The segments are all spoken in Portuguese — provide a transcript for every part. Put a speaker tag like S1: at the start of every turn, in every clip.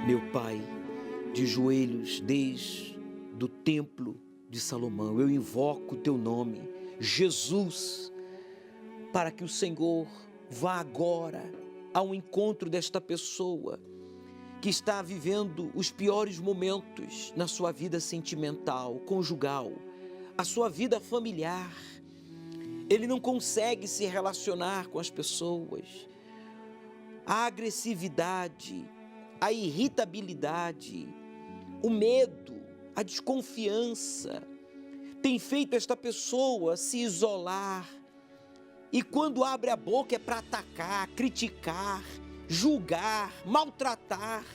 S1: Meu Pai, de joelhos desde o templo de Salomão, eu invoco o teu nome, Jesus, para que o Senhor vá agora ao encontro desta pessoa que está vivendo os piores momentos na sua vida sentimental, conjugal, a sua vida familiar. Ele não consegue se relacionar com as pessoas. A agressividade, a irritabilidade, o medo, a desconfiança tem feito esta pessoa se isolar. E quando abre a boca é para atacar, criticar, julgar, maltratar.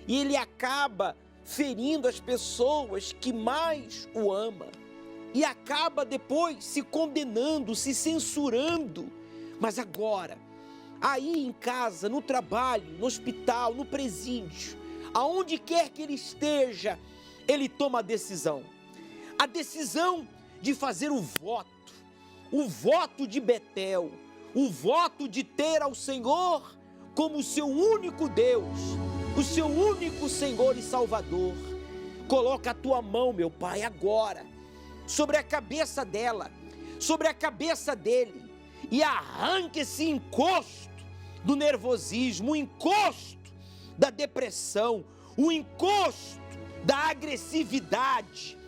S1: E ele acaba ferindo as pessoas que mais o amam. E acaba depois se condenando, se censurando. Mas agora, aí em casa, no trabalho, no hospital, no presídio, aonde quer que ele esteja, ele toma a decisão de fazer o voto de Betel, o voto de ter ao Senhor como seu único Deus, o seu único Senhor e Salvador. Coloca a tua mão, meu Pai, agora, sobre a cabeça dela, sobre a cabeça dele, e arranque esse encosto do nervosismo, o encosto da depressão, o encosto da agressividade,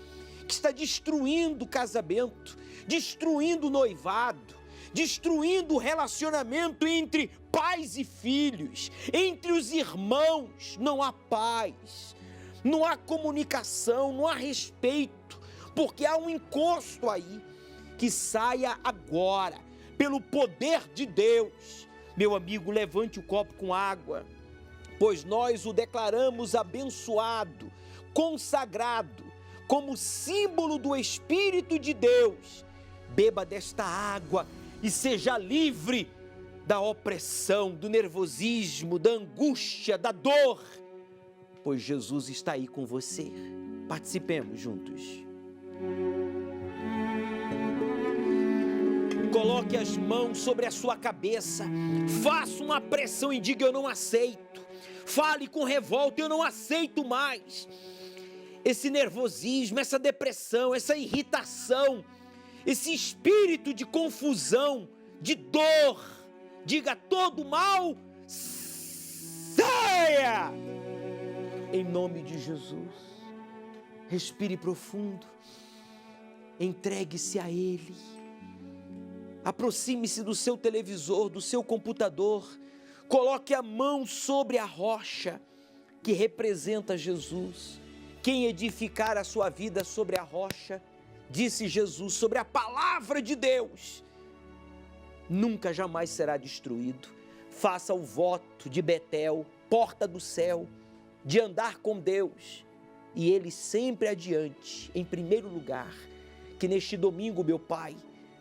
S1: que está destruindo o casamento, destruindo o noivado, destruindo o relacionamento entre pais e filhos, entre os irmãos. Não há paz, não há comunicação, não há respeito, porque há um encosto aí. Que saia agora, pelo poder de Deus. Meu amigo, levante o copo com água, pois nós o declaramos abençoado, consagrado, como símbolo do Espírito de Deus. Beba desta água e seja livre da opressão, do nervosismo, da angústia, da dor, pois Jesus está aí com você. Participemos juntos. Coloque as mãos sobre a sua cabeça, faça uma pressão e diga: eu não aceito. Fale com revolta: eu não aceito mais esse nervosismo, essa depressão, essa irritação, esse espírito de confusão, de dor. Diga: todo mal saia, em nome de Jesus. Respire profundo, entregue-se a Ele. Aproxime-se do seu televisor, do seu computador, coloque a mão sobre a rocha que representa Jesus. Quem edificar a sua vida sobre a rocha, disse Jesus, sobre a palavra de Deus, nunca jamais será destruído. Faça o voto de Betel, porta do céu, de andar com Deus, e Ele sempre adiante, em primeiro lugar. Que neste domingo, meu Pai,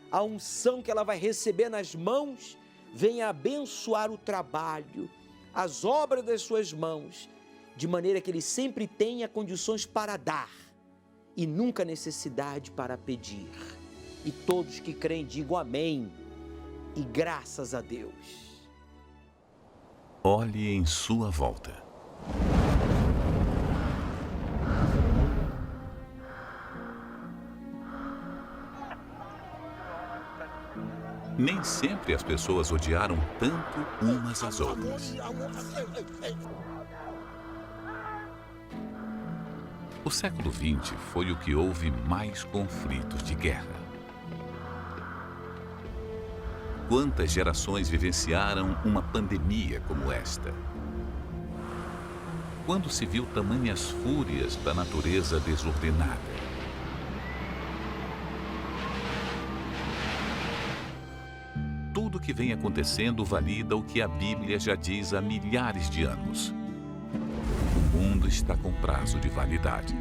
S1: a unção que ela vai receber nas mãos venha abençoar o trabalho, as obras das suas mãos, de maneira que ele sempre tenha condições para dar e nunca necessidade para pedir. E todos que creem digam amém e graças a Deus.
S2: Olhe em sua volta. Nem sempre as pessoas odiaram tanto umas às outras. O século XX foi o que houve mais conflitos de guerra. Quantas gerações vivenciaram uma pandemia como esta? Quando se viu tamanhas fúrias da natureza desordenada? Tudo que vem acontecendo valida o que a Bíblia já diz há milhares de anos. O mundo está com prazo de validade.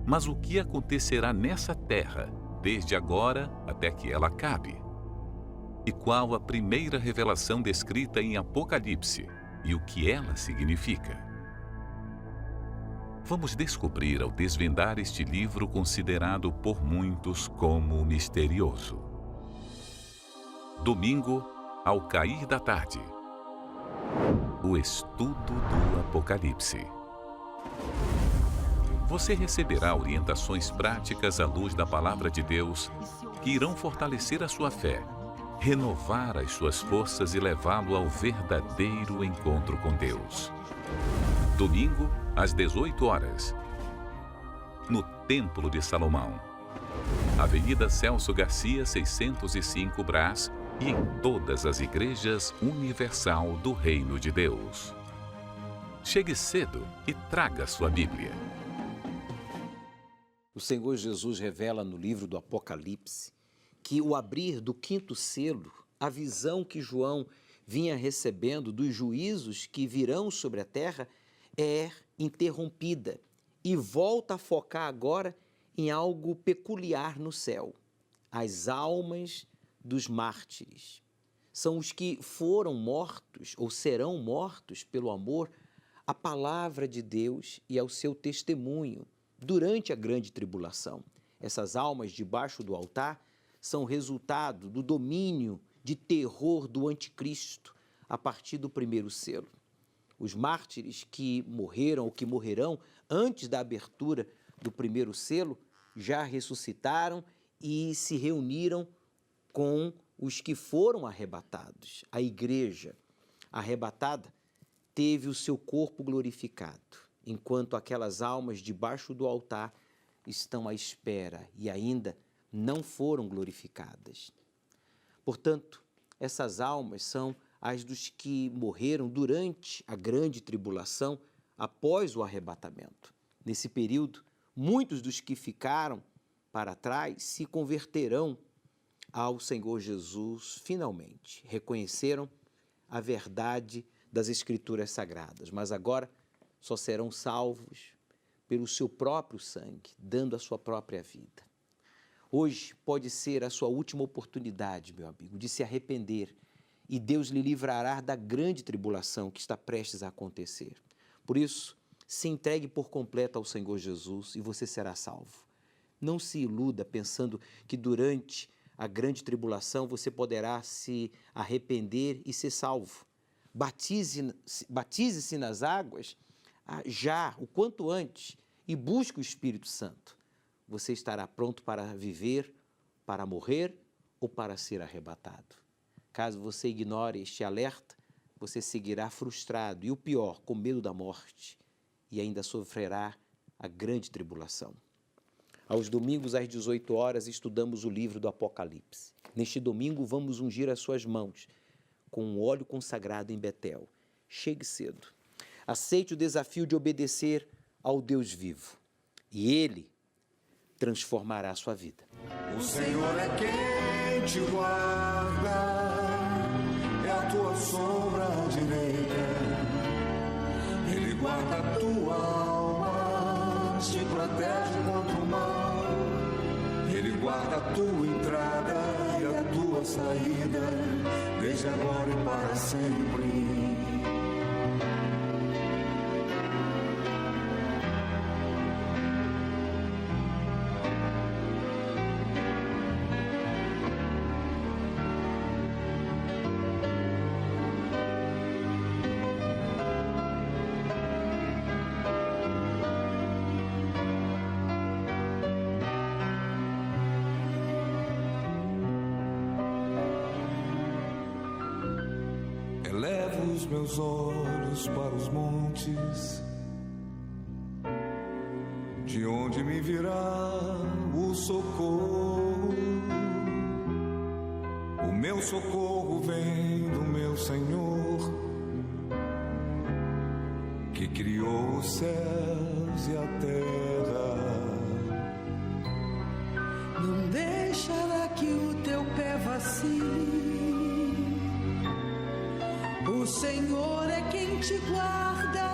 S2: Mas o que acontecerá nessa terra, desde agora até que ela acabe? E qual a primeira revelação descrita em Apocalipse? e o que ela significa. Vamos descobrir ao desvendar este livro considerado por muitos como misterioso. Domingo, ao cair da tarde. O estudo do Apocalipse. Você receberá orientações práticas à luz da Palavra de Deus que irão fortalecer a sua fé, renovar as suas forças e levá-lo ao verdadeiro encontro com Deus. Domingo, às 18 horas, no Templo de Salomão, Avenida Celso Garcia, 605 Brás, e em todas as igrejas universal do Reino de Deus. Chegue cedo e traga sua Bíblia.
S1: O Senhor Jesus revela no livro do Apocalipse que o abrir do quinto selo, a visão que João vinha recebendo dos juízos que virão sobre a terra, é interrompida e volta a focar agora em algo peculiar no céu. As almas dos mártires. São os que foram mortos ou serão mortos pelo amor à palavra de Deus e ao seu testemunho durante a grande tribulação. Essas almas debaixo do altar são resultado do domínio de terror do anticristo a partir do primeiro selo. Os mártires que morreram ou que morrerão antes da abertura do primeiro selo já ressuscitaram e se reuniram com os que foram arrebatados. A igreja arrebatada teve o seu corpo glorificado, enquanto aquelas almas debaixo do altar estão à espera e ainda não foram glorificadas. Portanto, essas almas são as dos que morreram durante a grande tribulação após o arrebatamento. Nesse período, muitos dos que ficaram para trás se converterão ao Senhor Jesus finalmente. Reconheceram a verdade das Escrituras Sagradas, mas agora só serão salvos pelo seu próprio sangue, dando a sua própria vida. Hoje pode ser a sua última oportunidade, meu amigo, de se arrepender e Deus lhe livrará da grande tribulação que está prestes a acontecer. Por isso, se entregue por completo ao Senhor Jesus e você será salvo. Não se iluda pensando que durante a grande tribulação você poderá se arrepender e ser salvo. Batize-se nas águas já, o quanto antes, e busque o Espírito Santo. Você estará pronto para viver, para morrer ou para ser arrebatado. Caso você ignore este alerta, você seguirá frustrado e o pior, com medo da morte, e ainda sofrerá a grande tribulação. Aos domingos, às 18 horas, estudamos o livro do Apocalipse. Neste domingo, vamos ungir as suas mãos com um óleo consagrado em Betel. Chegue cedo. Aceite o desafio de obedecer ao Deus vivo. E Ele transformará a sua vida.
S3: O Senhor é quem te guarda, é a tua sombra direita. Ele guarda a tua alma, te protege contra o mal. Ele guarda a tua entrada e a tua saída, desde agora e para sempre. Elevo os meus olhos para os montes, de onde me virá o socorro. O meu socorro vem do meu Senhor, que criou os céus e a terra.
S4: Não deixará que o teu pé vacile. O Senhor é quem te guarda.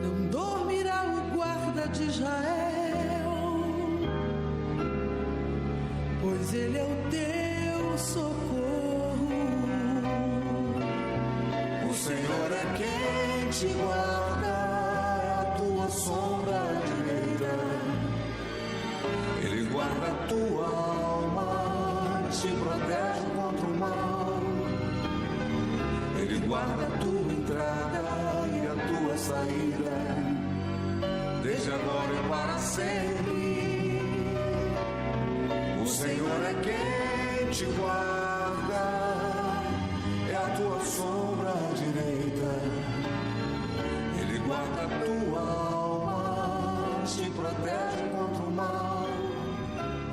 S4: Não dormirá o guarda de Israel, pois Ele é o teu socorro.
S3: quem te guarda, é a tua sombra direita. Ele guarda a tua alma, te protege contra o mal. Ele guarda a tua entrada e a tua saída, desde agora e para sempre. O Senhor é quem te guarda, é a tua sombra direita. Ele guarda a tua alma, te protege contra o mal.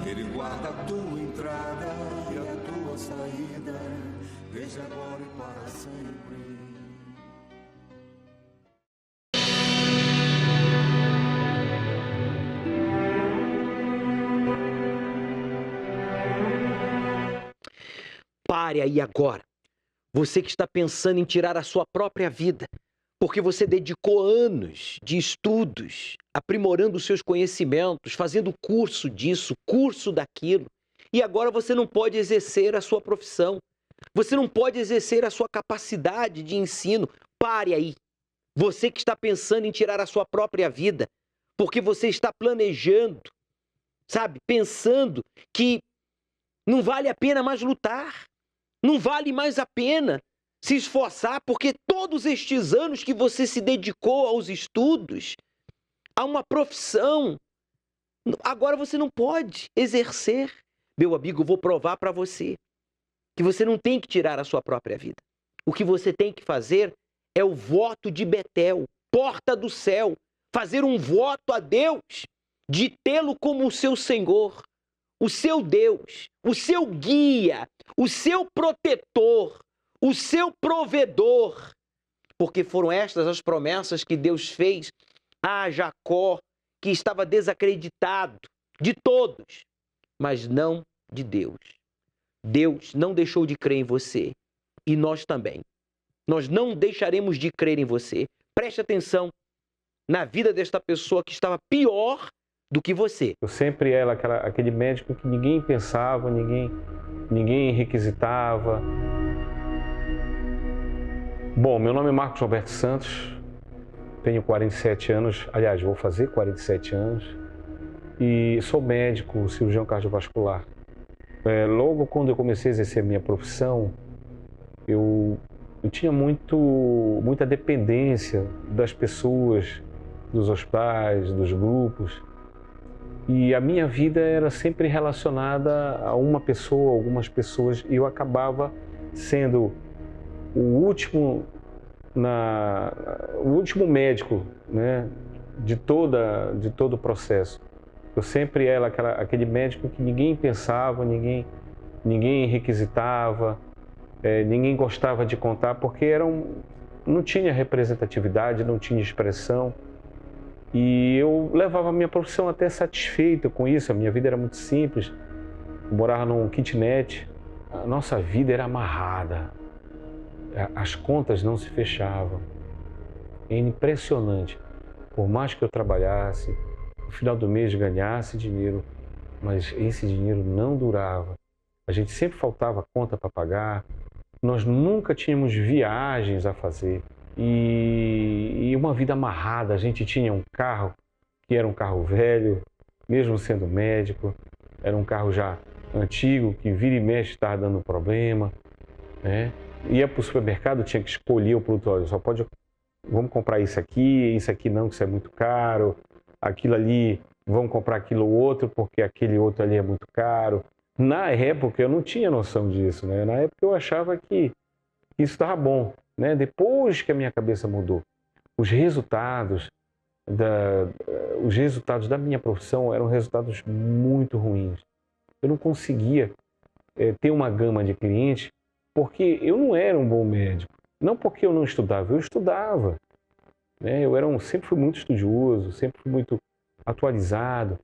S3: Ele guarda a tua entrada e a tua saída, desde agora e para sempre.
S1: Pare aí agora. Você que está pensando em tirar a sua própria vida, porque você dedicou anos de estudos, aprimorando os seus conhecimentos, fazendo curso disso, curso daquilo, e agora você não pode exercer a sua profissão. Você não pode exercer a sua capacidade de ensino. Pare aí. Você que está pensando em tirar a sua própria vida, porque você está planejando, sabe, pensando que não vale a pena mais lutar. Não vale mais a pena se esforçar, porque todos estes anos que você se dedicou aos estudos, a uma profissão, agora você não pode exercer. Meu amigo, eu vou provar para você que você não tem que tirar a sua própria vida. O que você tem que fazer é o voto de Betel, porta do céu, fazer um voto a Deus de tê-lo como o seu Senhor, o seu Deus, o seu guia, o seu protetor, o seu provedor. Porque foram estas as promessas que Deus fez a Jacó, que estava desacreditado de todos, mas não de Deus. Deus não deixou de crer em você, e nós também. Nós não deixaremos de crer em você. Preste atenção na vida desta pessoa que estava pior do que você.
S5: Eu sempre era aquele médico que ninguém pensava, ninguém requisitava. Bom, meu nome é Marcos Roberto Santos, tenho 47 anos, aliás, vou fazer 47 anos, e sou médico, cirurgião cardiovascular. Logo quando eu comecei a exercer a minha profissão, eu tinha muita dependência das pessoas, dos hospitais, dos grupos. E a minha vida era sempre relacionada a uma pessoa, algumas pessoas, e eu acabava sendo o último médico, né, de todo o processo. Eu sempre era aquele médico que ninguém pensava, ninguém requisitava, ninguém gostava de contar, porque não tinha representatividade, não tinha expressão. E eu levava a minha profissão até satisfeita com isso. A minha vida era muito simples. Eu morava num kitnet. A nossa vida era amarrada. As contas não se fechavam. É impressionante. Por mais que eu trabalhasse, no final do mês ganhasse dinheiro, mas esse dinheiro não durava. A gente sempre faltava conta para pagar. Nós nunca tínhamos viagens a fazer. E uma vida amarrada. A gente tinha um carro que era um carro velho, mesmo sendo médico, era um carro já antigo, que vira e mexe estava dando problema, né? Ia para o supermercado, tinha que escolher o produto. Olha, vamos comprar isso aqui não, que isso é muito caro, aquilo ali, vamos comprar aquilo outro, porque aquele outro ali é muito caro. Na época eu não tinha noção disso, né? Na época eu achava que isso estava bom. Né? Depois que a minha cabeça mudou, os resultados da minha profissão eram resultados muito ruins. Eu não conseguia ter uma gama de clientes porque eu não era um bom médico. Não porque eu não estudava, eu estudava. Né? Sempre fui muito estudioso, sempre fui muito atualizado.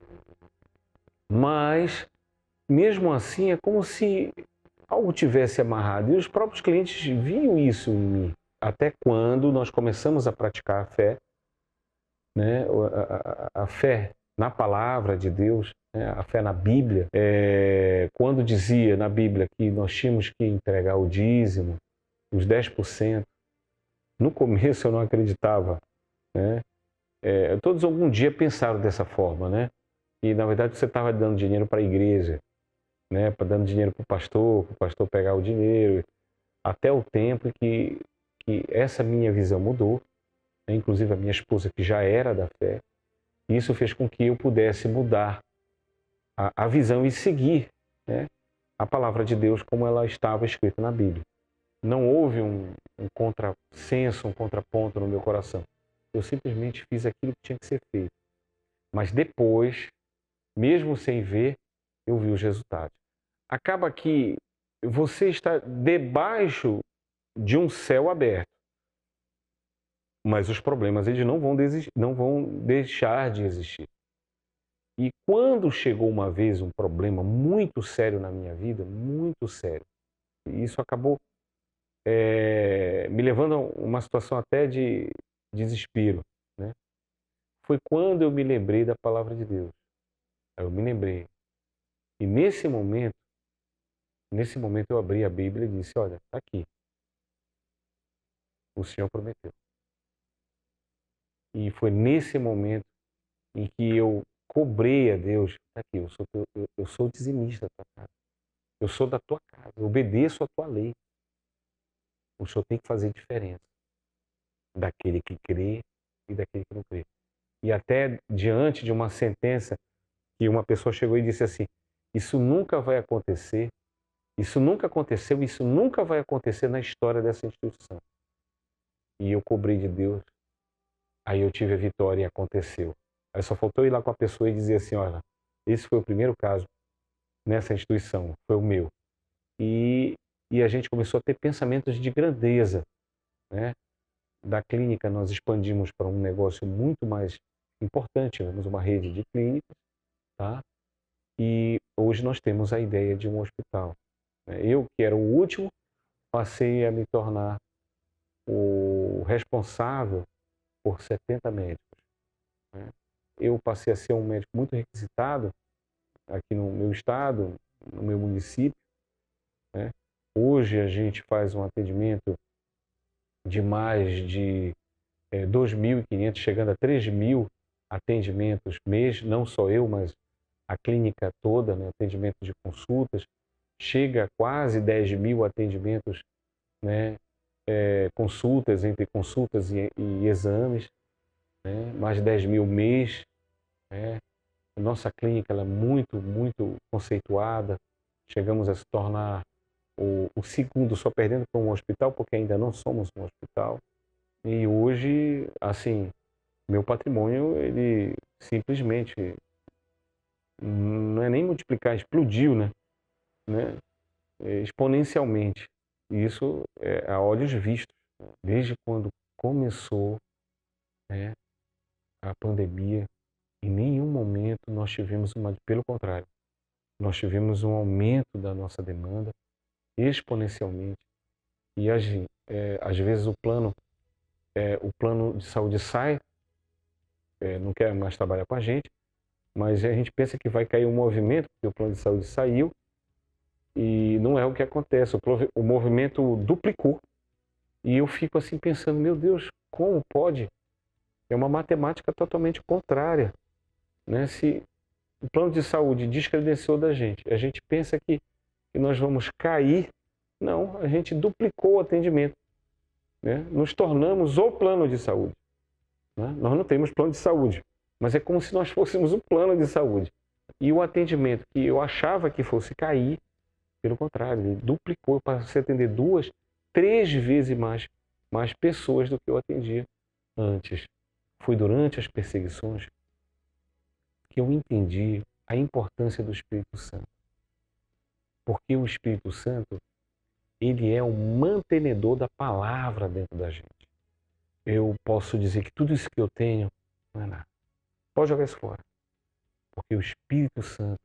S5: Mas, mesmo assim, é como se algo tivesse amarrado. E os próprios clientes viam isso em mim. Até quando nós começamos a praticar a fé, né? A fé na palavra de Deus, né? A fé na Bíblia. Quando dizia na Bíblia que nós tínhamos que entregar o dízimo, os 10%, No começo eu não acreditava, né? Todos algum dia pensaram dessa forma, né? E na verdade você estava dando dinheiro para a igreja, né? Dando dinheiro para o pastor pegar o dinheiro, até o tempo que essa minha visão mudou, né? Inclusive a minha esposa, que já era da fé, e isso fez com que eu pudesse mudar a visão e seguir, né, a palavra de Deus como ela estava escrita na Bíblia. Não houve um contrassenso, um contraponto no meu coração. Eu simplesmente fiz aquilo que tinha que ser feito. Mas depois, mesmo sem ver, eu vi os resultados. Acaba que você está debaixo de um céu aberto. Mas os problemas eles não vão deixar de existir. E quando chegou uma vez um problema muito sério na minha vida, muito sério, e isso acabou me levando a uma situação até de desespero, né? Foi quando eu me lembrei da palavra de Deus. Eu me lembrei. E nesse momento eu abri a Bíblia e disse, olha, está aqui. O Senhor prometeu. E foi nesse momento em que eu cobrei a Deus, tá aqui, eu sou dizimista da tua casa. Eu sou da tua casa, eu obedeço a tua lei. O Senhor tem que fazer diferença daquele que crê e daquele que não crê. E até diante de uma sentença que uma pessoa chegou e disse assim, isso nunca vai acontecer, isso nunca aconteceu, isso nunca vai acontecer na história dessa instituição. E eu cobrei de Deus, aí eu tive a vitória e aconteceu. Aí só faltou ir lá com a pessoa e dizer assim, olha, esse foi o primeiro caso nessa instituição, foi o meu. E a gente começou a ter pensamentos de grandeza, né? Da clínica nós expandimos para um negócio muito mais importante, temos uma rede de clínicas, tá? E hoje nós temos a ideia de um hospital. Eu, que era o último, passei a me tornar o responsável por 70 médicos, né? Eu passei a ser um médico muito requisitado aqui no meu estado, no meu município, né? Hoje a gente faz um atendimento de mais de 2.500, chegando a 3.000 atendimentos mês, não só eu, mas a clínica toda, né? Atendimento de consultas, chega a quase 10.000 atendimentos, né? Consultas, entre consultas e exames, né? Mais de 10.000 mês, né? Nossa clínica ela é muito, muito conceituada, chegamos a se tornar o segundo, só perdendo para um hospital, porque ainda não somos um hospital. E hoje, assim, meu patrimônio, ele simplesmente, não é nem multiplicar, explodiu, né? Exponencialmente. E isso é a olhos vistos. Desde quando começou, né, a pandemia, em nenhum momento nós tivemos pelo contrário, nós tivemos um aumento da nossa demanda exponencialmente. E às vezes o plano de saúde sai, não quer mais trabalhar com a gente, mas a gente pensa que vai cair um movimento, porque o plano de saúde saiu, e não é o que acontece. O movimento duplicou. E eu fico assim pensando, meu Deus, como pode? É uma matemática totalmente contrária, né? Se o plano de saúde descredenciou da gente, a gente pensa que nós vamos cair. Não, a gente duplicou o atendimento, né? Nos tornamos o plano de saúde, né? Nós não temos plano de saúde, mas é como se nós fôssemos o plano de saúde. E o atendimento que eu achava que fosse cair, pelo contrário, ele duplicou. Eu passei a atender 2, 3 vezes mais pessoas do que eu atendia antes. Foi durante as perseguições que eu entendi a importância do Espírito Santo. Porque o Espírito Santo, ele é o mantenedor da palavra dentro da gente. Eu posso dizer que tudo isso que eu tenho não é nada. Pode jogar isso fora. Porque o Espírito Santo,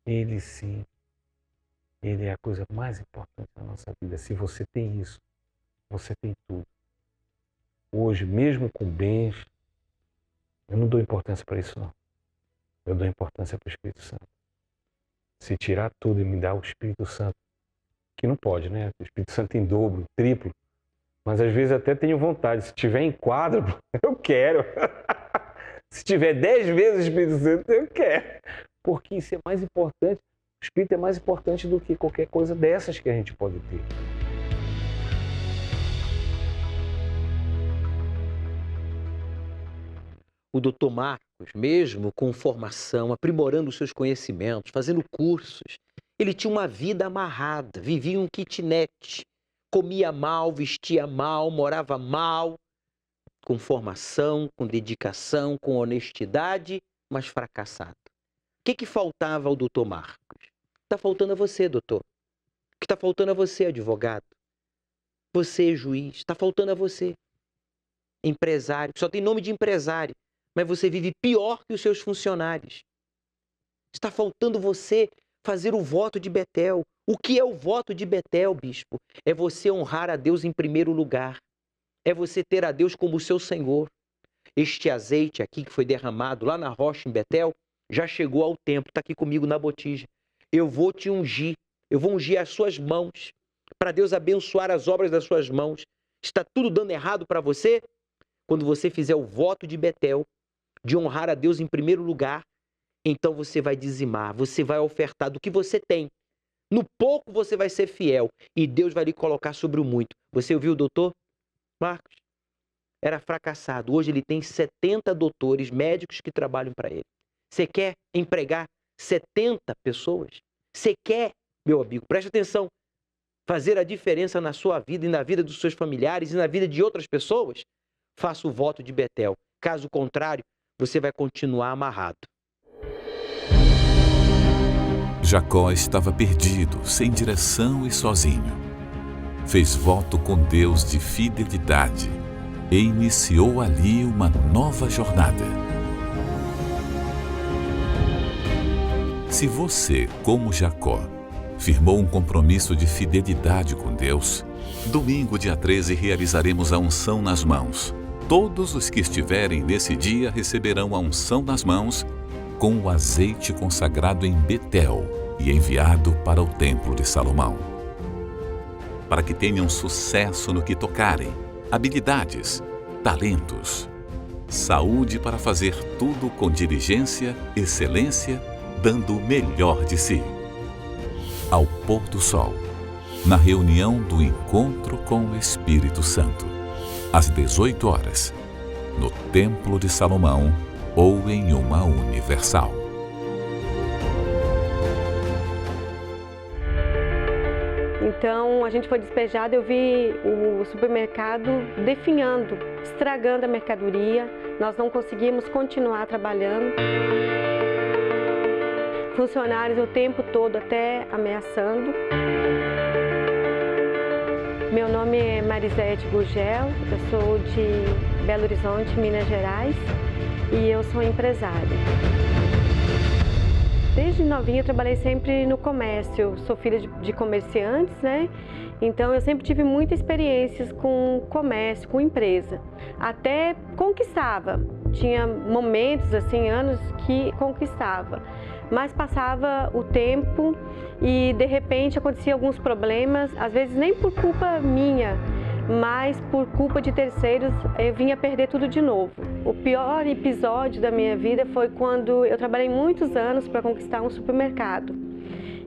S5: ele sim, ele é a coisa mais importante na nossa vida. Se você tem isso, você tem tudo. Hoje, mesmo com bens, eu não dou importância para isso, não. Eu dou importância para o Espírito Santo. Se tirar tudo e me dar o Espírito Santo, que não pode, né? O Espírito Santo em dobro, triplo, Mas às vezes até tenho vontade. Se tiver em quadro, eu quero. Se tiver 10 vezes o Espírito Santo, eu quero. Porque isso é mais importante. O Espírito é mais importante do que qualquer coisa dessas que a gente pode ter.
S1: O doutor Marcos, mesmo com formação, aprimorando os seus conhecimentos, fazendo cursos, ele tinha uma vida amarrada, vivia em um kitnet, comia mal, vestia mal, morava mal, com formação, com dedicação, com honestidade, mas fracassado. O que faltava ao doutor Marcos? Está faltando a você, doutor. O que está faltando a você, advogado? Você, juiz, está faltando a você. Empresário, só tem nome de empresário, mas você vive pior que os seus funcionários. Está faltando você fazer o voto de Betel. O que é o voto de Betel, bispo? É você honrar a Deus em primeiro lugar. É você ter a Deus como seu Senhor. Este azeite aqui que foi derramado lá na rocha em Betel, já chegou ao tempo, está aqui comigo na botija. Eu vou te ungir, eu vou ungir as suas mãos, para Deus abençoar as obras das suas mãos. Está tudo dando errado para você? Quando você fizer o voto de Betel, de honrar a Deus em primeiro lugar, então você vai dizimar, você vai ofertar do que você tem. No pouco você vai ser fiel e Deus vai lhe colocar sobre o muito. Você ouviu o doutor Marcos? Era fracassado. Hoje ele tem 70 doutores, médicos que trabalham para ele. Você quer empregar 70 pessoas? Você quer, meu amigo, preste atenção, fazer a diferença na sua vida e na vida dos seus familiares e na vida de outras pessoas? Faça o voto de Betel. Caso contrário, você vai continuar amarrado.
S2: Jacó estava perdido, sem direção e sozinho. Fez voto com Deus de fidelidade e iniciou ali uma nova jornada. Se você, como Jacó, firmou um compromisso de fidelidade com Deus, domingo, dia 13, realizaremos a unção nas mãos. Todos os que estiverem nesse dia receberão a unção nas mãos com o azeite consagrado em Betel e enviado para o Templo de Salomão. Para que tenham sucesso no que tocarem, habilidades, talentos, saúde para fazer tudo com diligência, excelência, dando o melhor de si. Ao pôr do sol, na reunião do encontro com o Espírito Santo, às 18 horas, no Templo de Salomão ou em uma Universal.
S6: Então, a gente foi despejado, eu vi o supermercado definhando, estragando a mercadoria, nós não conseguimos continuar trabalhando. Funcionários o tempo todo até ameaçando. Meu nome é Marisete Gurgel, eu sou de Belo Horizonte, Minas Gerais, e eu sou empresária. Desde novinha eu trabalhei sempre no comércio, sou filha de comerciantes, né? Então eu sempre tive muitas experiências com comércio, com empresa. Até conquistava, tinha momentos, assim, anos que conquistava. Mas passava o tempo e de repente acontecia alguns problemas, às vezes nem por culpa minha, mas por culpa de terceiros, eu vinha perder tudo de novo. O pior episódio da minha vida foi quando eu trabalhei muitos anos para conquistar um supermercado.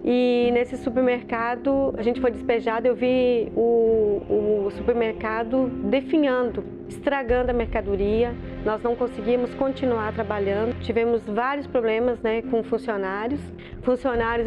S6: E nesse supermercado, a gente foi despejado, eu vi o supermercado definhando, estragando a mercadoria. Nós não conseguimos continuar trabalhando. Tivemos vários problemas, né, com funcionários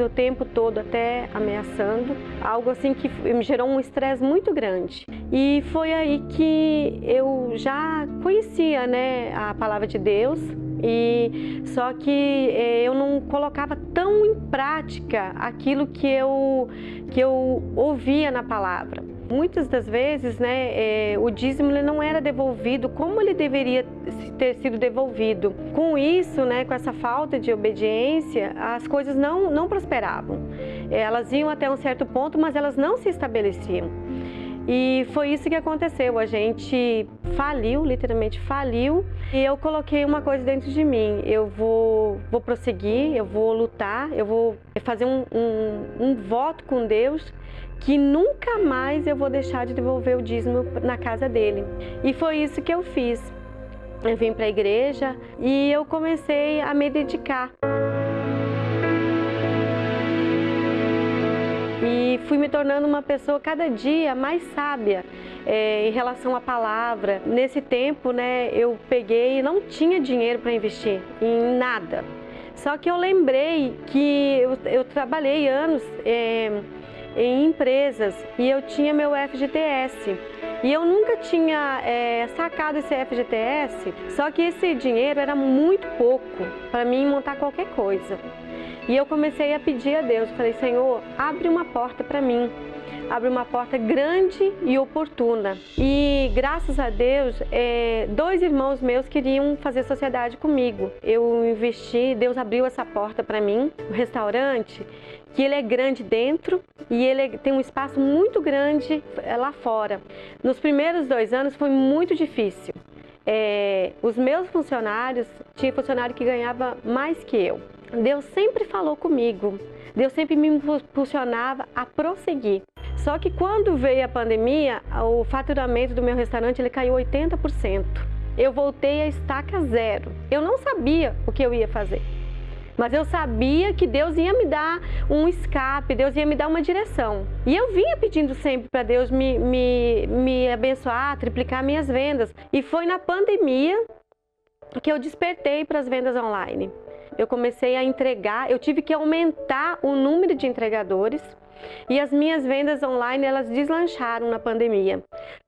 S6: o tempo todo até ameaçando. Algo assim que me gerou um estresse muito grande. E foi aí que eu já conhecia, né, a palavra de Deus. E só que eu não colocava tão em prática aquilo que eu ouvia na palavra. Muitas das vezes, né, o dízimo ele não era devolvido como ele deveria ter sido devolvido. Com isso, né, com essa falta de obediência, as coisas não prosperavam. Elas iam até um certo ponto, mas elas não se estabeleciam. E foi isso que aconteceu, a gente faliu, literalmente faliu, e eu coloquei uma coisa dentro de mim: eu vou prosseguir, eu vou lutar, eu vou fazer um voto com Deus que nunca mais eu vou deixar de devolver o dízimo na casa dele. E foi isso que eu fiz. Eu vim para a igreja e eu comecei a me dedicar. E fui me tornando uma pessoa cada dia mais sábia em relação à palavra. Nesse tempo, eu peguei e não tinha dinheiro para investir em nada. Só que eu lembrei que eu trabalhei anos em empresas e eu tinha meu FGTS. E eu nunca tinha sacado esse FGTS, só que esse dinheiro era muito pouco para mim montar qualquer coisa. E eu comecei a pedir a Deus, falei: Senhor, abre uma porta para mim, abre uma porta grande e oportuna. E graças a Deus, 2 irmãos meus queriam fazer sociedade comigo. Eu investi, Deus abriu essa porta para mim, o restaurante, que ele é grande dentro e ele tem um espaço muito grande lá fora. Nos primeiros 2 anos foi muito difícil. Os meus funcionários, tinha funcionário que ganhava mais que eu. Deus sempre falou comigo, Deus sempre me impulsionava a prosseguir. Só que quando veio a pandemia, o faturamento do meu restaurante ele caiu 80%. Eu voltei a estaca zero. Eu não sabia o que eu ia fazer, mas eu sabia que Deus ia me dar um escape, Deus ia me dar uma direção. E eu vinha pedindo sempre para Deus me abençoar, triplicar minhas vendas. E foi na pandemia que eu despertei para as vendas online. Eu comecei a entregar, eu tive que aumentar o número de entregadores e as minhas vendas online elas deslancharam na pandemia.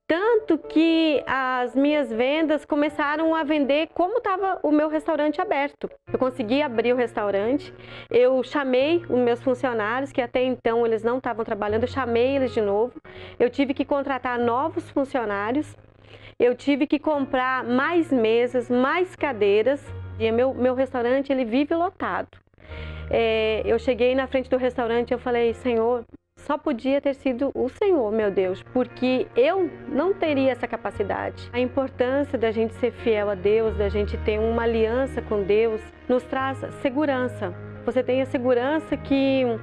S6: Tanto que as minhas vendas começaram a vender como estava o meu restaurante aberto. Eu consegui abrir o restaurante, eu chamei os meus funcionários, que até então eles não estavam trabalhando, eu chamei eles de novo. Eu tive que contratar novos funcionários, eu tive que comprar mais mesas, mais cadeiras. E meu restaurante ele vive lotado. Eu cheguei na frente do restaurante e eu falei: Senhor, só podia ter sido o Senhor, meu Deus, porque eu não teria essa capacidade. A importância da gente ser fiel a Deus, da gente ter uma aliança com Deus, nos traz segurança. Você tem a segurança que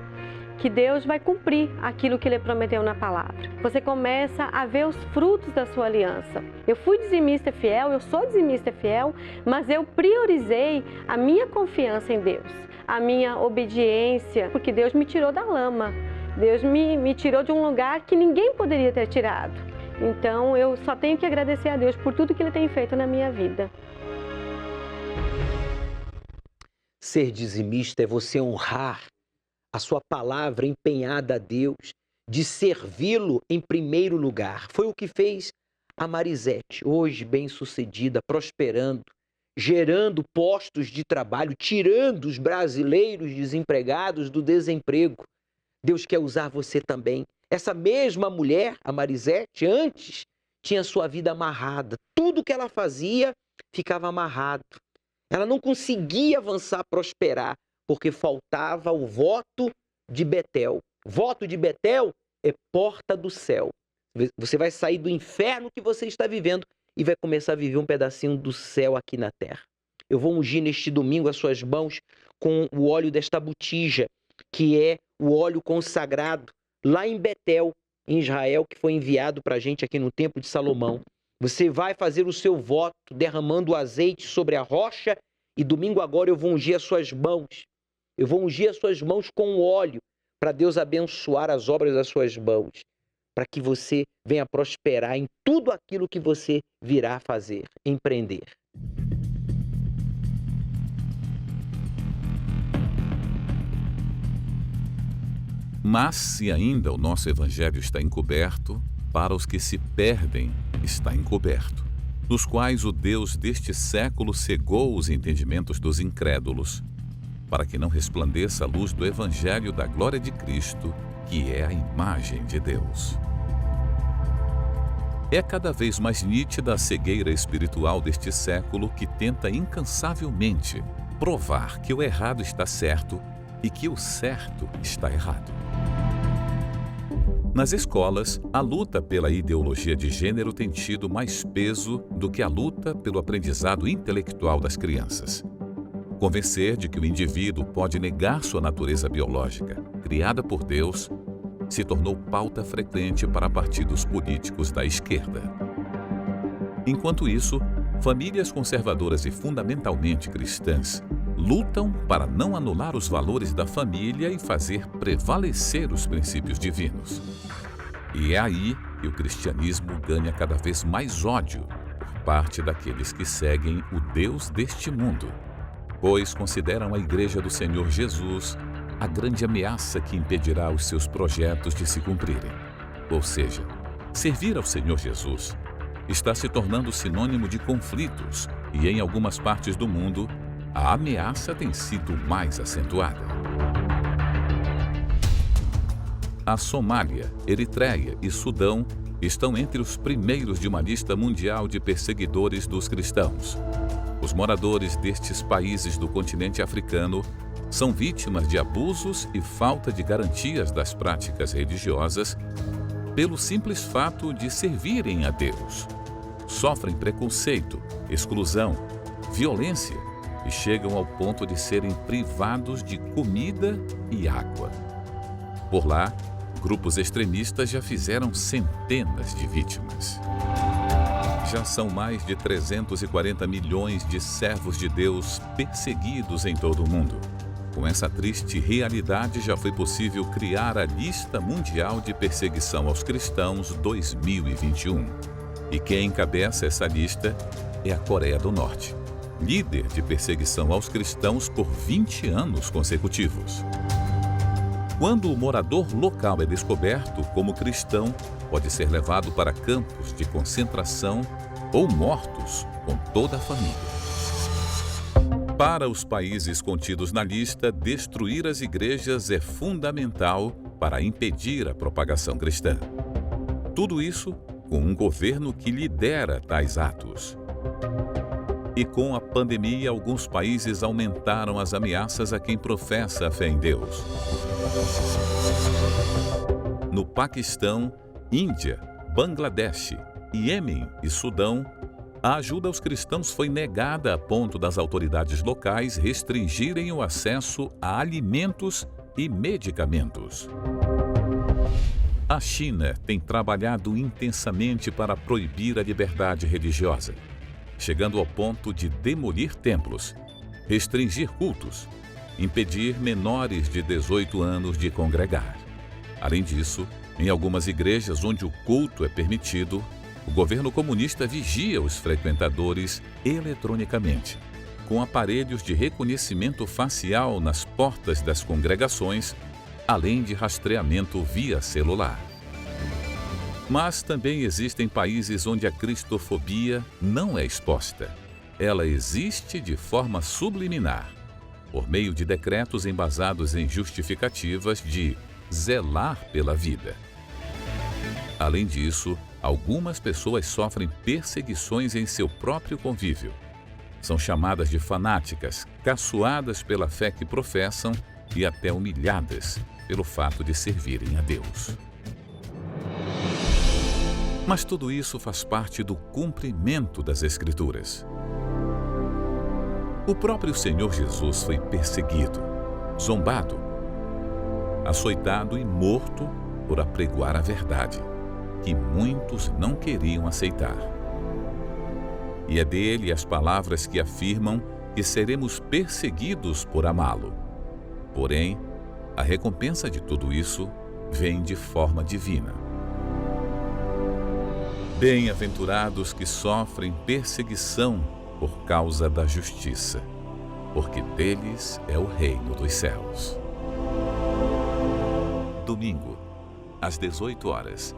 S6: Deus vai cumprir aquilo que Ele prometeu na palavra. Você começa a ver os frutos da sua aliança. Eu fui dizimista fiel, eu sou dizimista fiel, mas eu priorizei a minha confiança em Deus, a minha obediência, porque Deus me tirou da lama. Deus me tirou de um lugar que ninguém poderia ter tirado. Então eu só tenho que agradecer a Deus por tudo que Ele tem feito na minha vida.
S1: Ser dizimista é você honrar a sua palavra empenhada a Deus, de servi-lo em primeiro lugar. Foi o que fez a Marisete, hoje bem-sucedida, prosperando, gerando postos de trabalho, tirando os brasileiros desempregados do desemprego. Deus quer usar você também. Essa mesma mulher, a Marisete, antes tinha sua vida amarrada. Tudo que ela fazia ficava amarrado. Ela não conseguia avançar, prosperar, porque faltava o voto de Betel. Voto de Betel é porta do céu. Você vai sair do inferno que você está vivendo e vai começar a viver um pedacinho do céu aqui na terra. Eu vou ungir neste domingo as suas mãos com o óleo desta botija, que é o óleo consagrado lá em Betel, em Israel, que foi enviado para a gente aqui no Templo de Salomão. Você vai fazer o seu voto derramando o azeite sobre a rocha e domingo agora eu vou ungir as suas mãos. Eu vou ungir as suas mãos com o óleo para Deus abençoar as obras das suas mãos, para que você venha prosperar em tudo aquilo que você virá fazer, empreender.
S2: Mas se ainda o nosso evangelho está encoberto, para os que se perdem está encoberto, dos quais o Deus deste século cegou os entendimentos dos incrédulos, para que não resplandeça a luz do evangelho da glória de Cristo, que é a imagem de Deus. É cada vez mais nítida a cegueira espiritual deste século que tenta incansavelmente provar que o errado está certo e que o certo está errado. Nas escolas, a luta pela ideologia de gênero tem tido mais peso do que a luta pelo aprendizado intelectual das crianças. Convencer de que o indivíduo pode negar sua natureza biológica, criada por Deus, se tornou pauta frequente para partidos políticos da esquerda. Enquanto isso, famílias conservadoras e fundamentalmente cristãs lutam para não anular os valores da família e fazer prevalecer os princípios divinos. E é aí que o cristianismo ganha cada vez mais ódio por parte daqueles que seguem o Deus deste mundo, pois consideram a Igreja do Senhor Jesus a grande ameaça que impedirá os seus projetos de se cumprirem. Ou seja, servir ao Senhor Jesus está se tornando sinônimo de conflitos e, em algumas partes do mundo, a ameaça tem sido mais acentuada. A Somália, Eritreia e Sudão estão entre os primeiros de uma lista mundial de perseguidores dos cristãos. Os moradores destes países do continente africano são vítimas de abusos e falta de garantias das práticas religiosas pelo simples fato de servirem a Deus. Sofrem preconceito, exclusão, violência e chegam ao ponto de serem privados de comida e água. Por lá, grupos extremistas já fizeram centenas de vítimas. Já são mais de 340 milhões de servos de Deus perseguidos em todo o mundo. Com essa triste realidade, já foi possível criar a Lista Mundial de Perseguição aos Cristãos 2021. E quem encabeça essa lista é a Coreia do Norte, líder de perseguição aos cristãos por 20 anos consecutivos. Quando o morador local é descoberto como cristão, pode ser levado para campos de concentração ou mortos com toda a família. Para os países contidos na lista, destruir as igrejas é fundamental para impedir a propagação cristã. Tudo isso com um governo que lidera tais atos. E com a pandemia, alguns países aumentaram as ameaças a quem professa a fé em Deus. No Paquistão, Índia, Bangladesh, Iêmen e Sudão, a ajuda aos cristãos foi negada a ponto das autoridades locais restringirem o acesso a alimentos e medicamentos. A China tem trabalhado intensamente para proibir a liberdade religiosa, chegando ao ponto de demolir templos, restringir cultos, impedir menores de 18 anos de congregar. Além disso, em algumas igrejas onde o culto é permitido, o governo comunista vigia os frequentadores eletronicamente, com aparelhos de reconhecimento facial nas portas das congregações, além de rastreamento via celular. Mas também existem países onde a cristofobia não é exposta. Ela existe de forma subliminar, por meio de decretos embasados em justificativas de zelar pela vida. Além disso, algumas pessoas sofrem perseguições em seu próprio convívio. São chamadas de fanáticas, caçoadas pela fé que professam e até humilhadas pelo fato de servirem a Deus. Mas tudo isso faz parte do cumprimento das Escrituras. O próprio Senhor Jesus foi perseguido, zombado, açoitado e morto por apregoar a verdade, que muitos não queriam aceitar. E é dele as palavras que afirmam que seremos perseguidos por amá-lo. Porém, a recompensa de tudo isso vem de forma divina. Bem-aventurados que sofrem perseguição por causa da justiça, porque deles é o reino dos céus. Domingo, às 18 horas,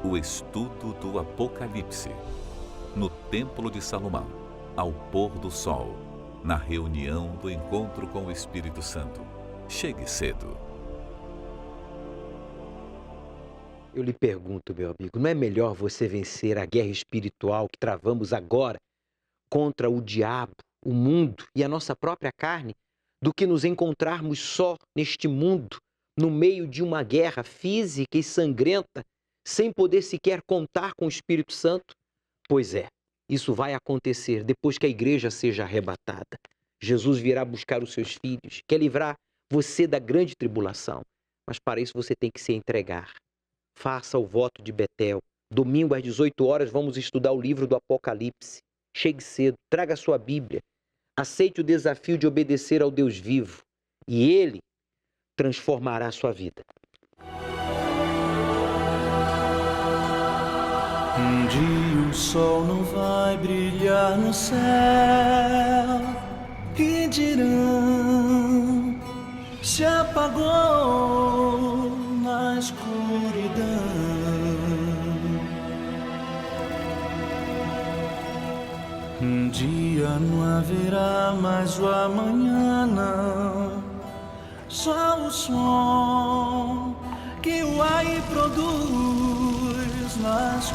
S2: o estudo do Apocalipse, no Templo de Salomão, ao pôr do sol, na reunião do encontro com o Espírito Santo. Chegue cedo.
S1: Eu lhe pergunto, meu amigo, não é melhor você vencer a guerra espiritual que travamos agora contra o diabo, o mundo e a nossa própria carne, do que nos encontrarmos só neste mundo, no meio de uma guerra física e sangrenta, sem poder sequer contar com o Espírito Santo? Pois é, isso vai acontecer depois que a igreja seja arrebatada. Jesus virá buscar os seus filhos, quer livrar você da grande tribulação, mas para isso você tem que se entregar. Faça o voto de Betel. Domingo às 18 horas vamos estudar o livro do Apocalipse. Chegue cedo, traga a sua Bíblia. Aceite o desafio de obedecer ao Deus vivo e Ele transformará a sua vida.
S7: Um dia o sol não vai brilhar no céu, que dirão, se apagou na escuridão. Um dia não haverá mais o amanhã, não, só o som que o ar produz nas